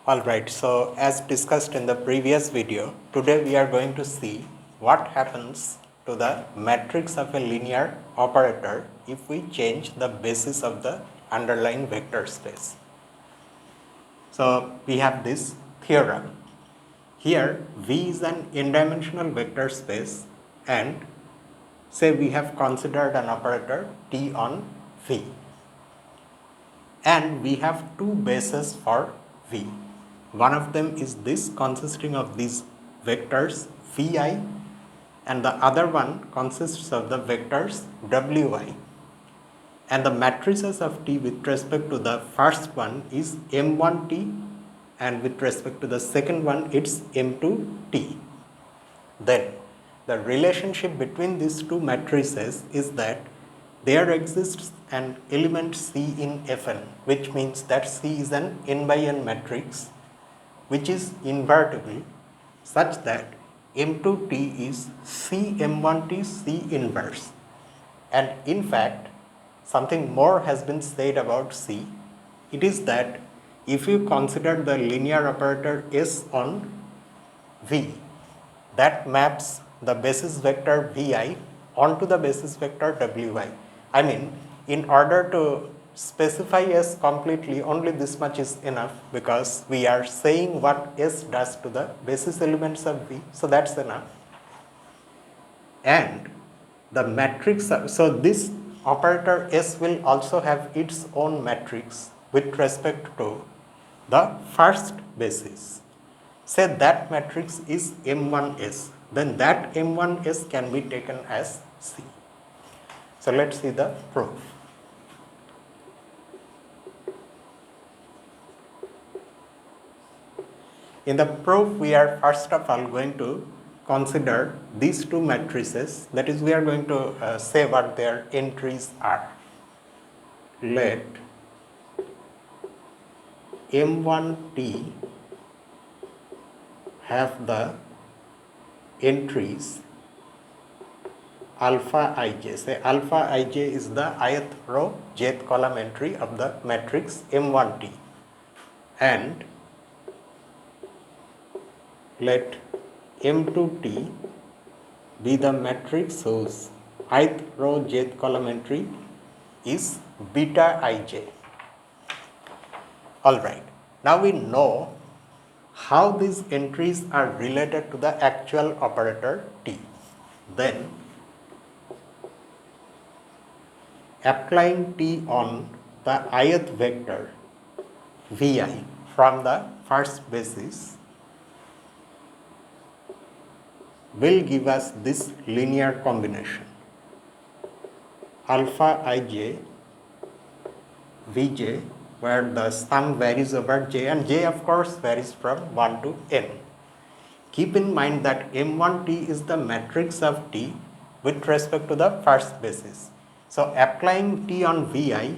Alright, so as discussed in the previous video, today we are going to see what happens to the matrix of a linear operator if we change the basis of the underlying vector space. So we have this theorem. Here V is an n-dimensional vector space and say we have considered an operator T on V. And we have two bases for V. One of them is this consisting of these vectors Vi and the other one consists of the vectors Wi. And the matrices of T with respect to the first one is M1T and with respect to the second one it's M2T. Then the relationship between these two matrices is that there exists an element C in Fn, which means that C is an n by n matrix which is invertible such that M2T is C M1T C inverse. And in fact, something more has been said about C. It is that if you consider the linear operator S on V, that maps the basis vector Vi onto the basis vector Wi. I mean, in order to specify S completely, only this much is enough because we are saying what S does to the basis elements of V, so that's enough. And the matrix, so this operator S will also have its own matrix with respect to the first basis. Say that matrix is M1S, then that M1S can be taken as C. So let's see the proof. In the proof, we are first of all going to consider these two matrices, that is we are going to say what their entries are. Let M1T have the entries alpha ij. Say alpha ij is the ith row jth column entry of the matrix M1T, and let M2T be the matrix whose ith row jth column entry is beta ij. Alright, now we know how these entries are related to the actual operator T. Then applying T on the ith vector Vi from the first basis will give us this linear combination alpha ij Vj, where the sum varies over j and j of course varies from 1 to n. Keep in mind that M1T is the matrix of T with respect to the first basis. So applying T on Vi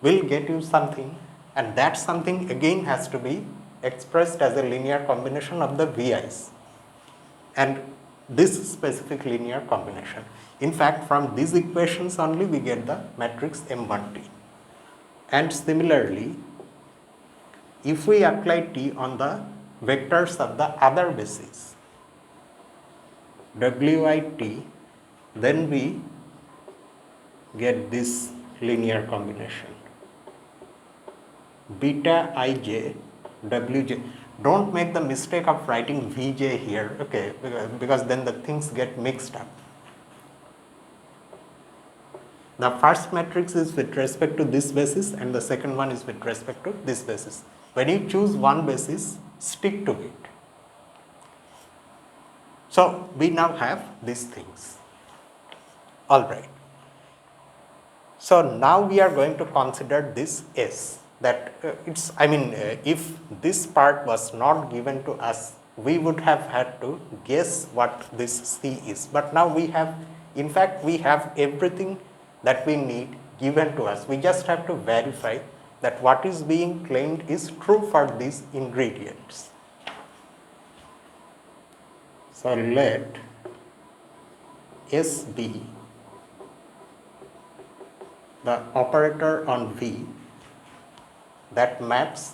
will get you something, and that something again has to be expressed as a linear combination of the Vi's and this specific linear combination. In fact, from these equations only we get the matrix M1T. And similarly, if we apply T on the vectors of the other basis Wit, then we get this linear combination beta ij Wj. Don't make the mistake of writing Vj here, okay, because then the things get mixed up. The first matrix is with respect to this basis and the second one is with respect to this basis. When you choose one basis, stick to it. So we now have these things. Alright. So now we are going to consider this S. That if this part was not given to us, we would have had to guess what this C is. But now we have, in fact, we have everything that we need given to us. We just have to verify that what is being claimed is true for these ingredients. So let S be the operator on V that maps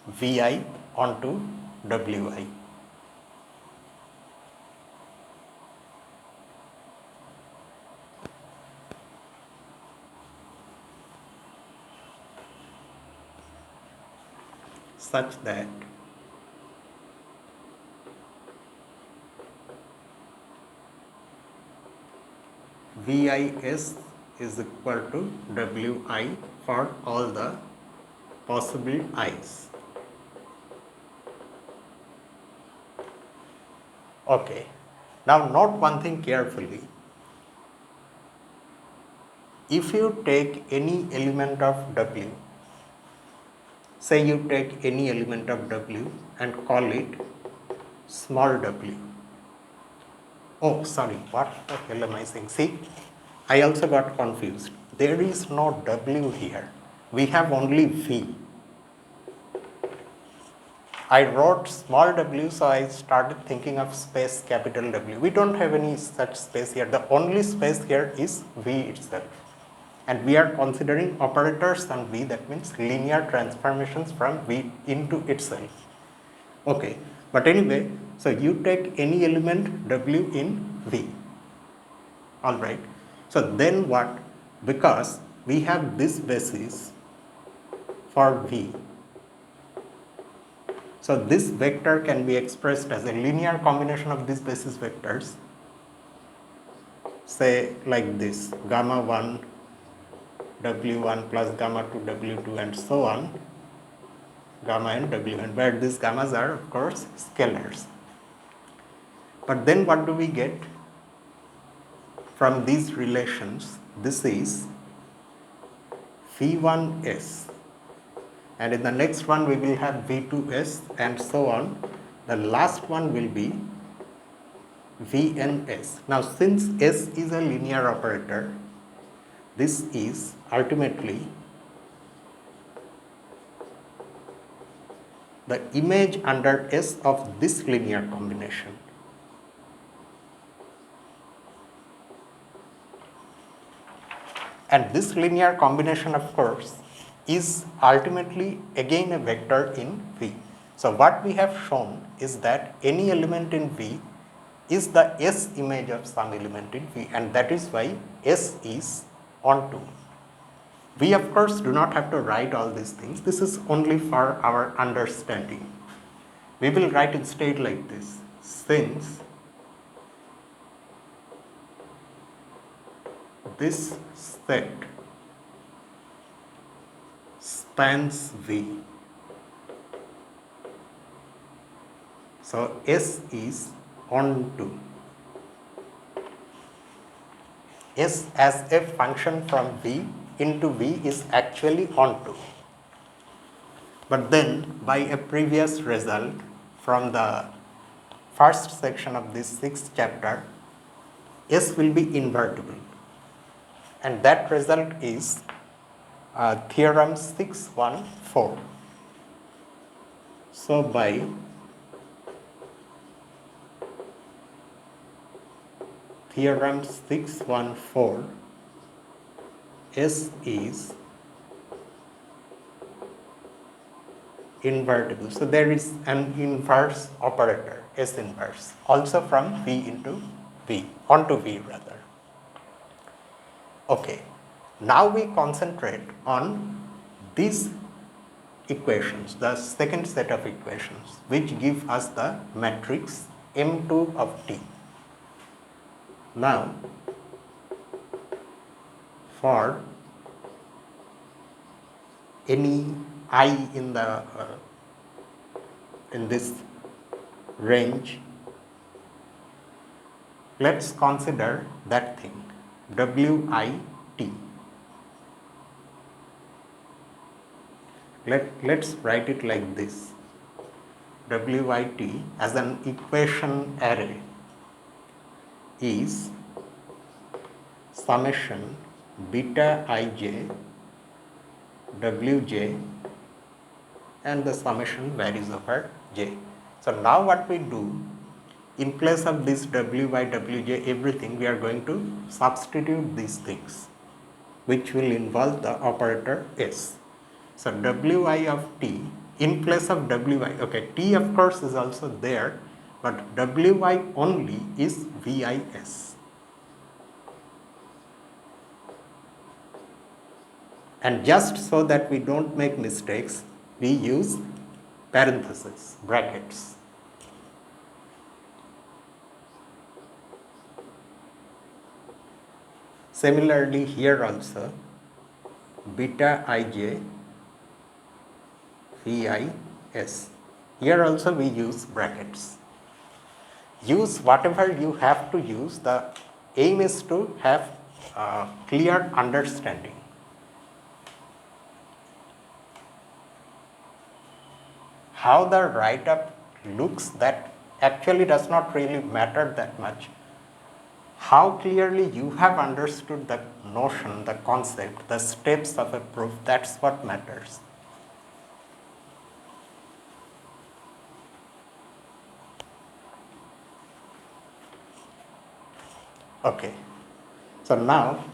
Vi onto wi. Such that VIS is equal to WI for all the possible i's. Okay. Now note one thing carefully. If you take any element of W, say you take any element of W and call it small w. Oh, sorry, what the hell am I saying? See, I also got confused. There is no W here. We have only V. I wrote small w, so I started thinking of space capital W. We don't have any such space here. The only space here is V itself. And we are considering operators on V, that means linear transformations from V into itself. Okay, but anyway, so you take any element W in V. Alright, so then what? Because we have this basis for V. So this vector can be expressed as a linear combination of these basis vectors, say like this, gamma 1 W1 plus gamma 2 W2 and so on, gamma and W1, where these gammas are of course scalars. But then what do we get from these relations? This is V1s, and in the next one we will have V2s and so on. The last one will be Vns. Now since S is a linear operator, this is ultimately the image under S of this linear combination. And this linear combination, of course, is ultimately again a vector in V. So what we have shown is that any element in V is the S image of some element in V, and that is why S is onto. We of course do not have to write all these things. This is only for our understanding. We will write instead like this: since this set spans V, so S is onto. S as a function from V into V is actually onto. But then by a previous result from the first section of this 6th chapter, S will be invertible. And that result is theorem 614. So by theorem 614, S is invertible. So there is an inverse operator, S inverse, also from V into V, onto V rather. Okay, now we concentrate on these equations, the second set of equations, which give us the matrix M2 of T. Now, for any I in the in this range, let's consider that thing WIT. Let's write it like this: WIT as an equation array is summation beta ij wj, and the summation varies over j. So now what we do, in place of this w by wj everything, we are going to substitute these things, which will involve the operator s. So wi of t in place of wy, okay, t of course is also there, but wy only is vis. And just so that we don't make mistakes, we use parentheses, brackets. Similarly here also, beta ij vis. Here also we use brackets. Use whatever you have to use. The aim is to have clear understanding. How the write-up looks, that actually does not really matter that much. How clearly you have understood the notion, the concept, the steps of a proof, that's what matters. Okay, so now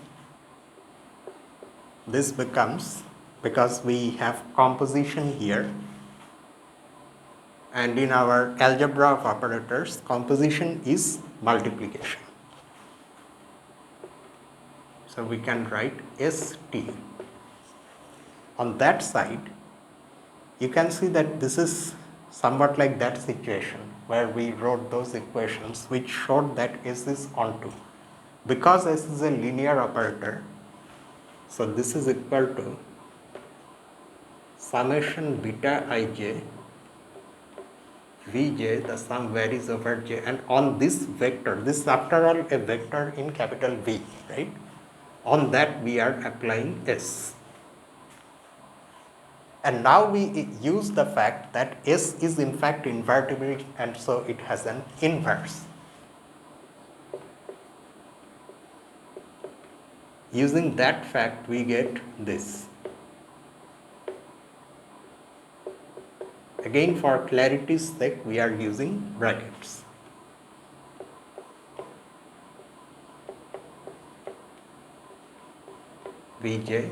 this becomes, because we have composition here, and in our algebra of operators, composition is multiplication. So we can write ST. On that side, you can see that this is somewhat like that situation where we wrote those equations which showed that S is onto. Because S is a linear operator, so this is equal to summation beta ij Vj, the sum varies over j, and on this vector, this is after all a vector in capital V, right? On that we are applying S. And now we use the fact that S is in fact invertible, and so it has an inverse. Using that fact, we get this. Again, for clarity's sake, we are using brackets. Vj,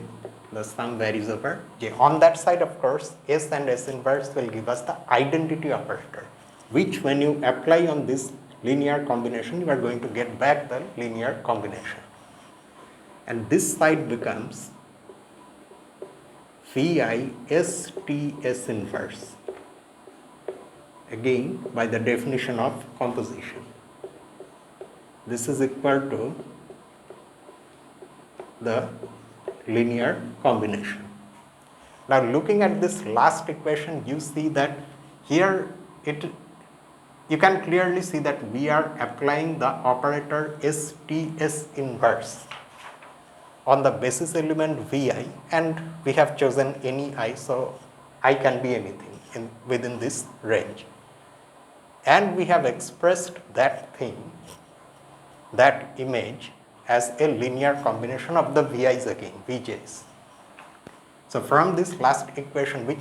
the sum varies over j. On that side, of course, S and S inverse will give us the identity operator, which when you apply on this linear combination, you are going to get back the linear combination. And this side becomes Vi ST S inverse, again by the definition of composition. This is equal to the linear combination. Now looking at this last equation, you see that here you can clearly see that we are applying the operator STS inverse on the basis element Vi, and we have chosen any I, so I can be anything within this range. And we have expressed that thing, that image, as a linear combination of the Vi's again, Vj's. So from this last equation, which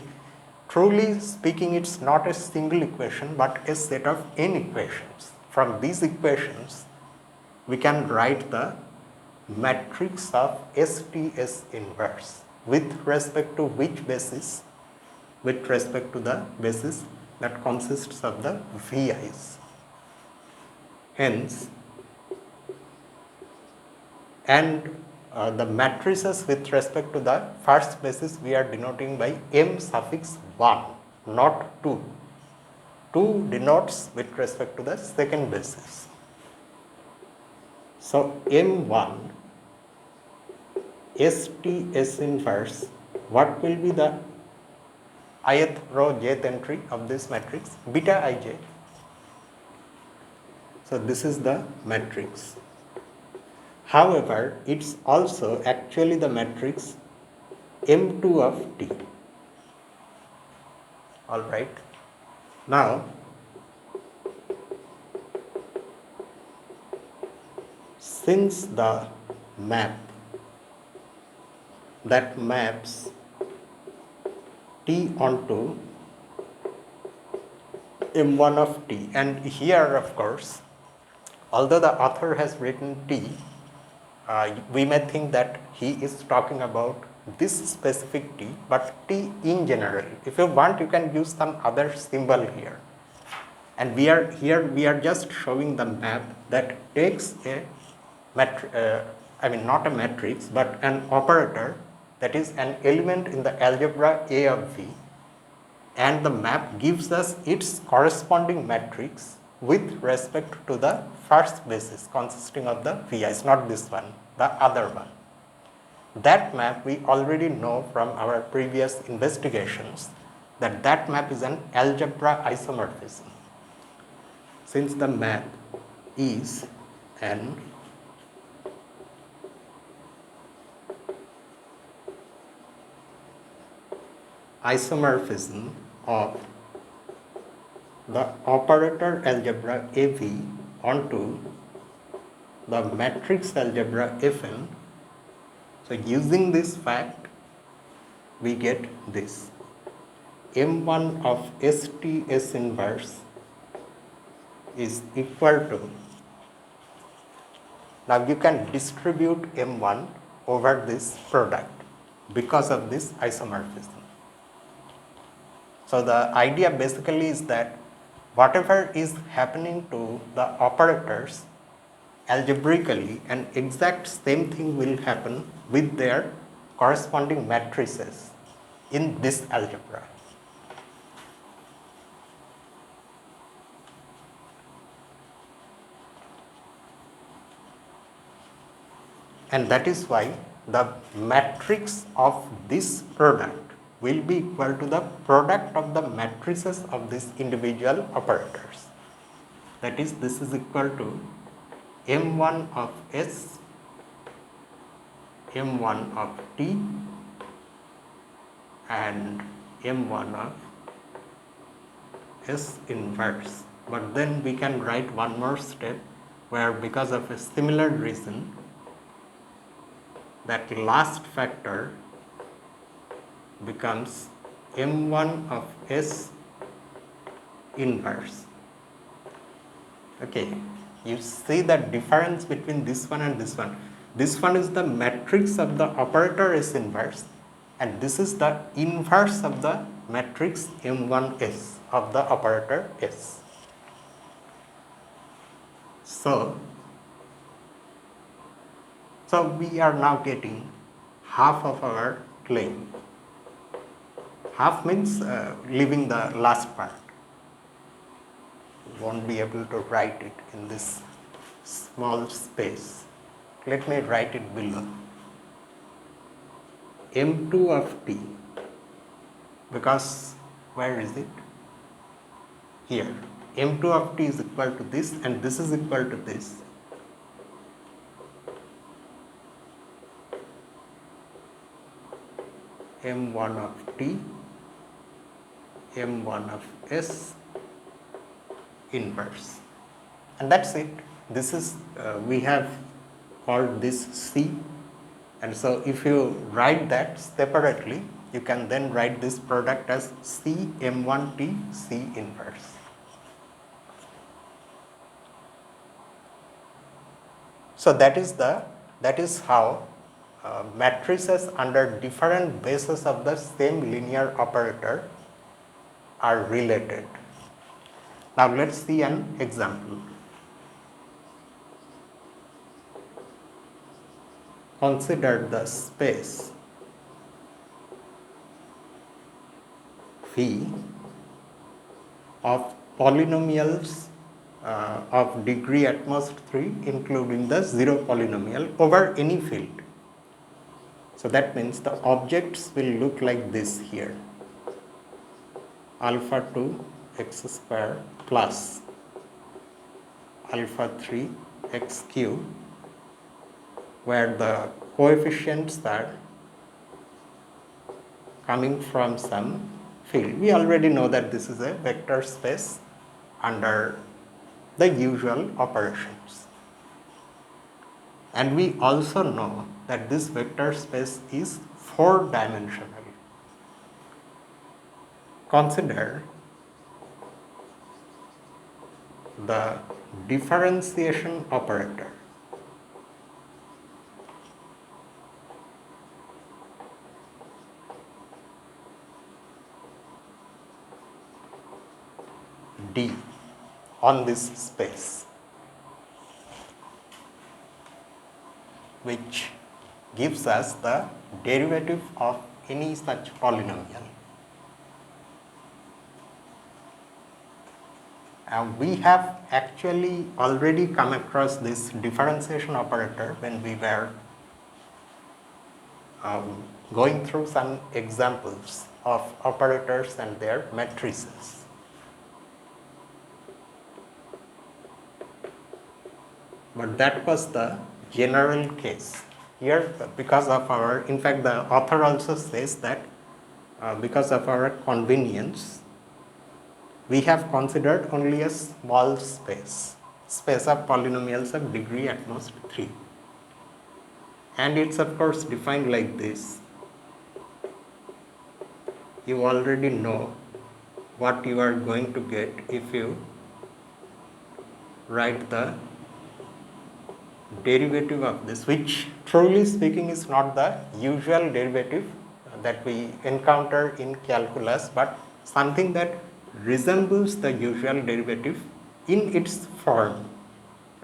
truly speaking it's not a single equation but a set of n equations, from these equations we can write the matrix of STS inverse with respect to which basis? With respect to the basis that consists of the Vi's. Hence, and the matrices with respect to the first basis we are denoting by m suffix 1, not 2. 2 denotes with respect to the second basis. So m1 STS inverse, what will be the ith row jth entry of this matrix? Beta ij. So this is the matrix. However, it's also actually the matrix M2 of T. Alright. Now, since the map that maps T onto M1 of T, and here of course, although the author has written T, we may think that he is talking about this specific t, but t in general. If you want, you can use some other symbol here. And we are just showing the map that takes a not a matrix, but an operator that is an element in the algebra A of V, and the map gives us its corresponding matrix with respect to the first basis consisting of the Vi. It's not this one, the other one. That map we already know from our previous investigations that that map is an algebra isomorphism. Since the map is an isomorphism of the operator algebra AV onto the matrix algebra Fn. So using this fact, we get this M1 of ST S inverse is equal to, now you can distribute M1 over this product because of this isomorphism. So the idea basically is that whatever is happening to the operators algebraically, an exact same thing will happen with their corresponding matrices in this algebra. And that is why the matrix of this product will be equal to the product of the matrices of these individual operators. That is, this is equal to M1 of S, M1 of T, and M1 of S inverse. But then we can write one more step where, because of a similar reason, that last factor becomes M1 of S inverse. Okay, you see the difference between this one and this one. This one is the matrix of the operator S inverse, and this is the inverse of the matrix M1S of the operator S. So we are now getting half of our claim. Half means leaving the last part. Won't be able to write it in this small space. Let me write it below. M2 of T, because where is it? Here. M2 of T is equal to this, and this is equal to this. M1 of T, M1 of S inverse, and that's it. This is we have called this C, and so if you write that separately, you can then write this product as C M1T C inverse. So that is how matrices under different bases of the same linear operator are related. Now let's see an example. Consider the space V of polynomials of degree at most 3, including the 0 polynomial, over any field. So that means the objects will look like this here. Alpha 2 x square plus alpha 3 x cube, where the coefficients are coming from some field. We already know that this is a vector space under the usual operations. And we also know that this vector space is 4-dimensional. Consider the differentiation operator. D on this space, which gives us the derivative of any such polynomial. We have actually already come across this differentiation operator when we were going through some examples of operators and their matrices. But that was the general case. Here, because of our, in fact, the author also says that because of our convenience, we have considered only a small space of polynomials of degree at most 3. And it's of course defined like this. You already know what you are going to get if you write the derivative of this, which truly speaking is not the usual derivative that we encounter in calculus, but something that resembles the usual derivative in its form.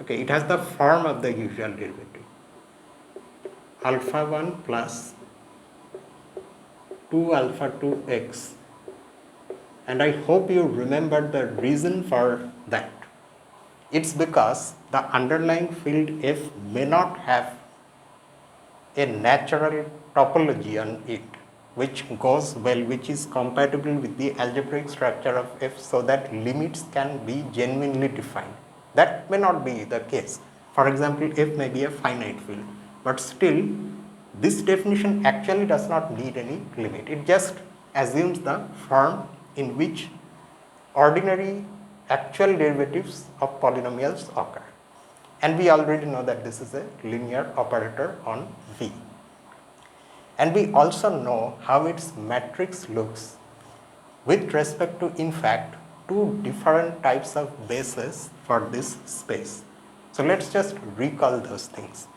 Okay, it has the form of the usual derivative. Alpha 1 plus 2 alpha 2x, and I hope you remember the reason for that. It's because the underlying field F may not have a natural topology on it, which goes well, which is compatible with the algebraic structure of F, so that limits can be genuinely defined. That may not be the case. For example, F may be a finite field, but still this definition actually does not need any limit. It just assumes the form in which ordinary actual derivatives of polynomials occur. And we already know that this is a linear operator on V. And we also know how its matrix looks with respect to, in fact, 2 different types of bases for this space. So let's just recall those things.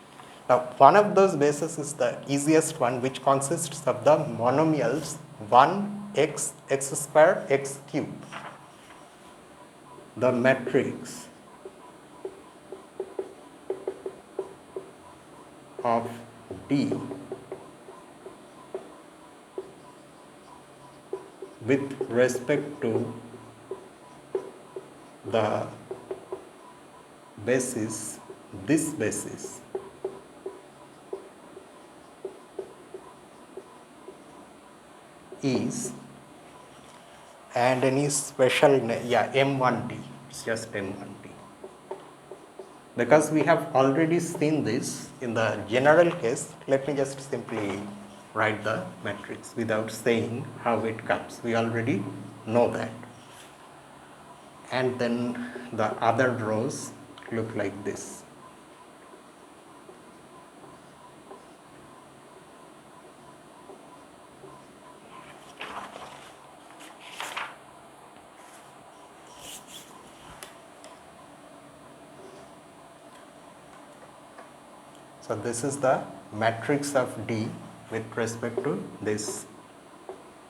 Now, one of those bases is the easiest one, which consists of the monomials 1 x, x square, x cube. The matrix of D with respect to the basis, this basis is, and any special, M1T, it's just M1T. Because we have already seen this in the general case, let me just simply write the matrix without saying how it comes. We already know that. And then the other rows look like this. So this is the matrix of D with respect to this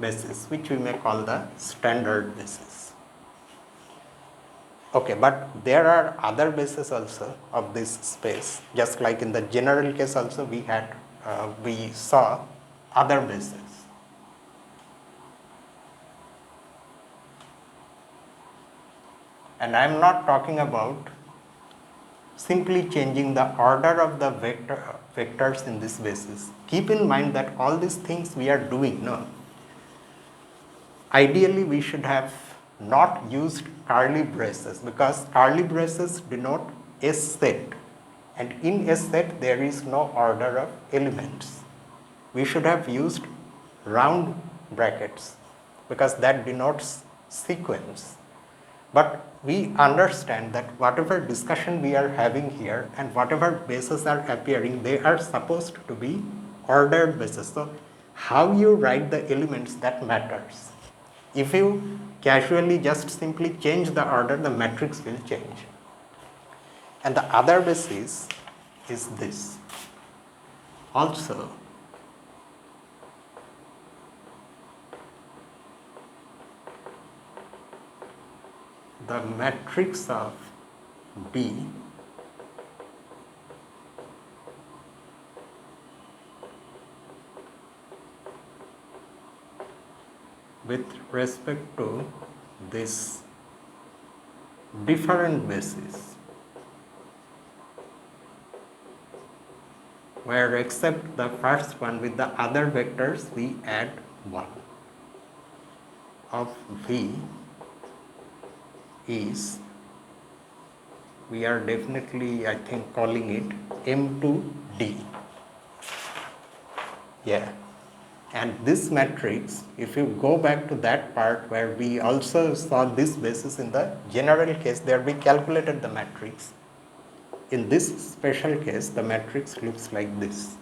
basis, which we may call the standard basis. Okay, but there are other bases also of this space, just like in the general case also we saw other bases. And I am not talking about simply changing the order of the vectors in this basis. Keep in mind that all these things we are doing now, ideally we should have not used curly braces, because curly braces denote a set, and in a set there is no order of elements. We should have used round brackets because that denotes sequence. But we understand that whatever discussion we are having here and whatever bases are appearing, they are supposed to be ordered bases. So how you write the elements, that matters. If you casually just simply change the order, the matrix will change. And the other basis is this. Also, the matrix of B with respect to this different basis, where except the first one with the other vectors we add 1 of V is, we are definitely I think calling it M2D. Yeah. And this matrix, if you go back to that part where we also saw this basis in the general case, there we calculated the matrix. In this special case, the matrix looks like this.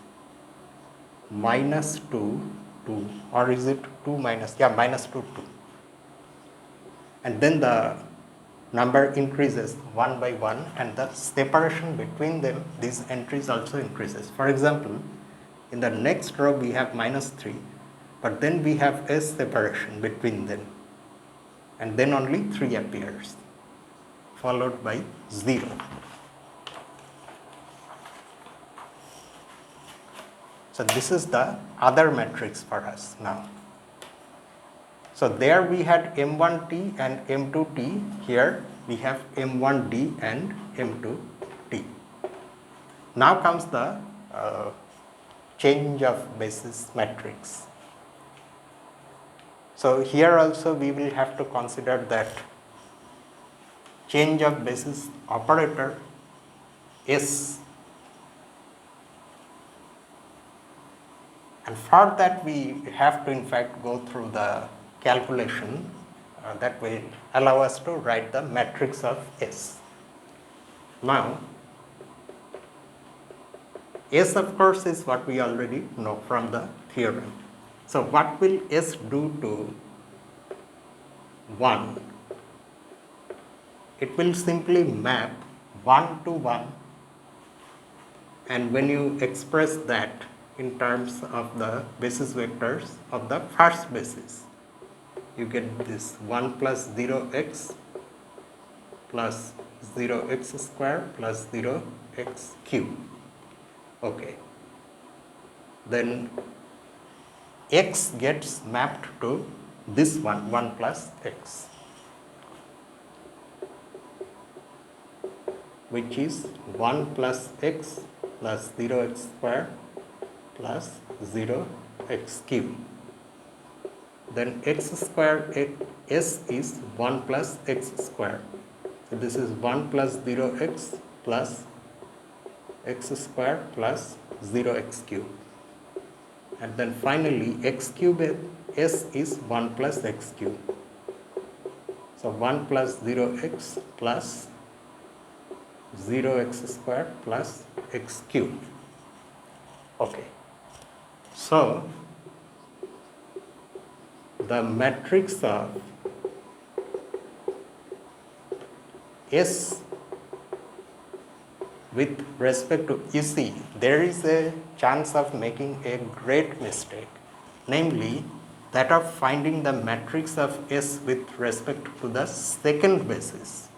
-2, 2, or is it 2 minus? Yeah, -2, 2. And then the number increases 1 by 1, and the separation between them, these entries also increases. For example, in the next row we have -3, but then we have a separation between them, and then only 3 appears, followed by 0. So this is the other matrix for us now. So there we had M1T and M2T, here we have M1D and M2T. Now comes the change of basis matrix. So here also we will have to consider that change of basis operator S, and for that we have to in fact go through the calculation that will allow us to write the matrix of S. Now S of course is what we already know from the theorem. So what will S do to 1? It will simply map 1 to 1, and when you express that in terms of the basis vectors of the first basis, you get this 1 plus 0x plus 0x square plus 0x cube. Okay. Then x gets mapped to this one, 1 plus x, which is 1 plus x plus 0x square plus 0x cube. Then x square, s is 1 plus x square. So this is 1 plus 0x plus x square plus 0x cube. And then finally x cube s is 1 plus x cube. So 1 plus 0x plus 0x square plus x cube. Okay. So the matrix of S with respect to, you see, there is a chance of making a great mistake, namely that of finding the matrix of S with respect to the second basis.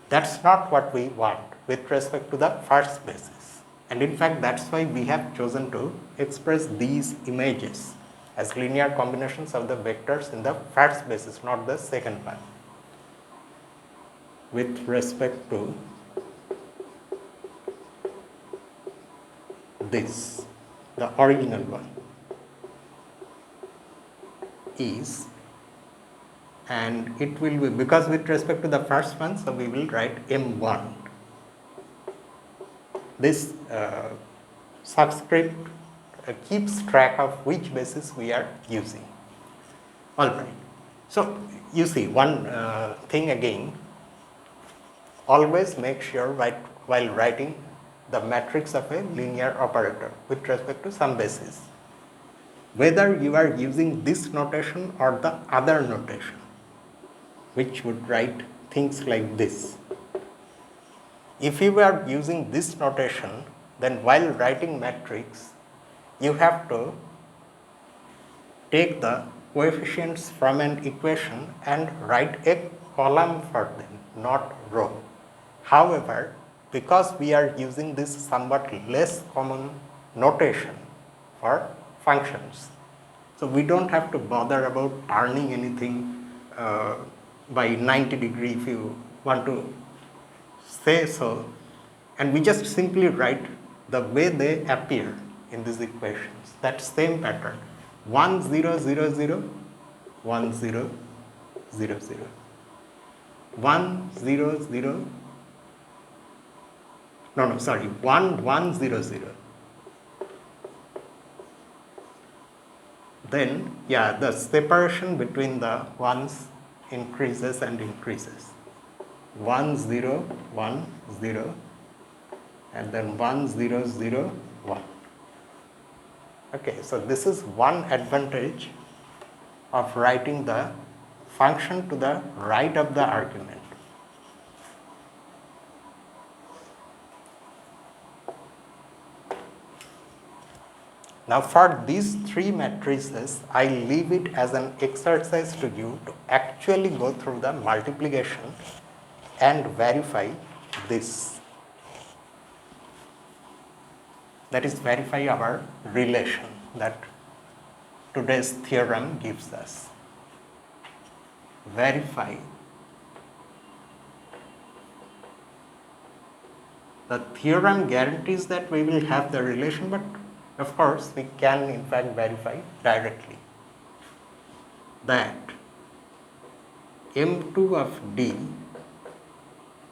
That's not what we want with respect to the first basis. And in fact, that's why we have chosen to express these images as linear combinations of the vectors in the first basis, not the second one, with respect to this, the original one is, and it will be, because with respect to the first one, so we will write M1. This subscript keeps track of which basis we are using. All right. So you see, one thing again, always make sure while writing the matrix of a linear operator with respect to some basis, whether you are using this notation or the other notation, which would write things like this. If you are using this notation, then while writing matrix, you have to take the coefficients from an equation and write a column for them, not row. However, because we are using this somewhat less common notation for functions, so we don't have to bother about turning anything by 90 degree if you want to say so, and we just simply write the way they appear in these equations, that same pattern, 1 0 0 0 1 0 0 0 1 0 0 1 1 0 0. Then the separation between the ones increases and increases, 1 0 1 0 and then 1 0 0 1. Okay, so this is one advantage of writing the function to the right of the argument. Now for these three matrices, I leave it as an exercise to you to actually go through the multiplication and verify this. That is, verify our relation that today's theorem gives us. Verify the theorem guarantees that we will have the relation, but of course we can in fact verify directly that M2 of D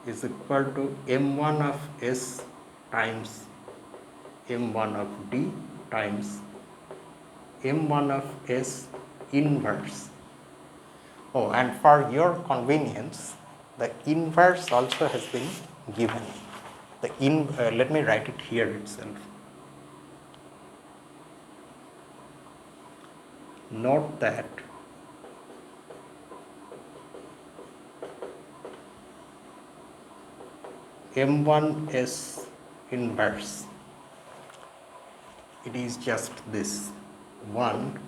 is equal to M1 of S times M1 of D times M1 of S inverse. Oh, and for your convenience, the inverse also has been given. Let me write it here itself. Note that M1S inverse, it is just this 1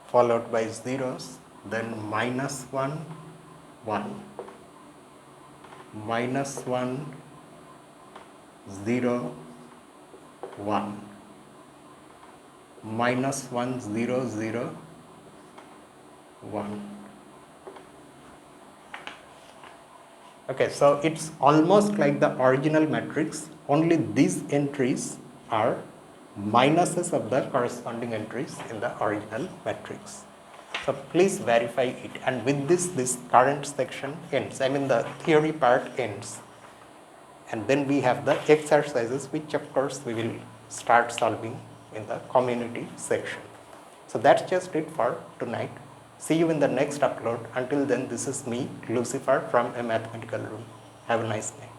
followed by zeros, then minus 1 1 minus 1 0 1 minus 1 0 0 1. Okay, so it's almost like the original matrix, only these entries are minuses of the corresponding entries in the original matrix. So please verify it, and with this current section ends, I mean the theory part ends, and then we have the exercises, which of course we will start solving in the community section. So that's just it for tonight. See you in the next upload. Until then, this is me, Lucifer, from A Mathematical Room. Have a nice night.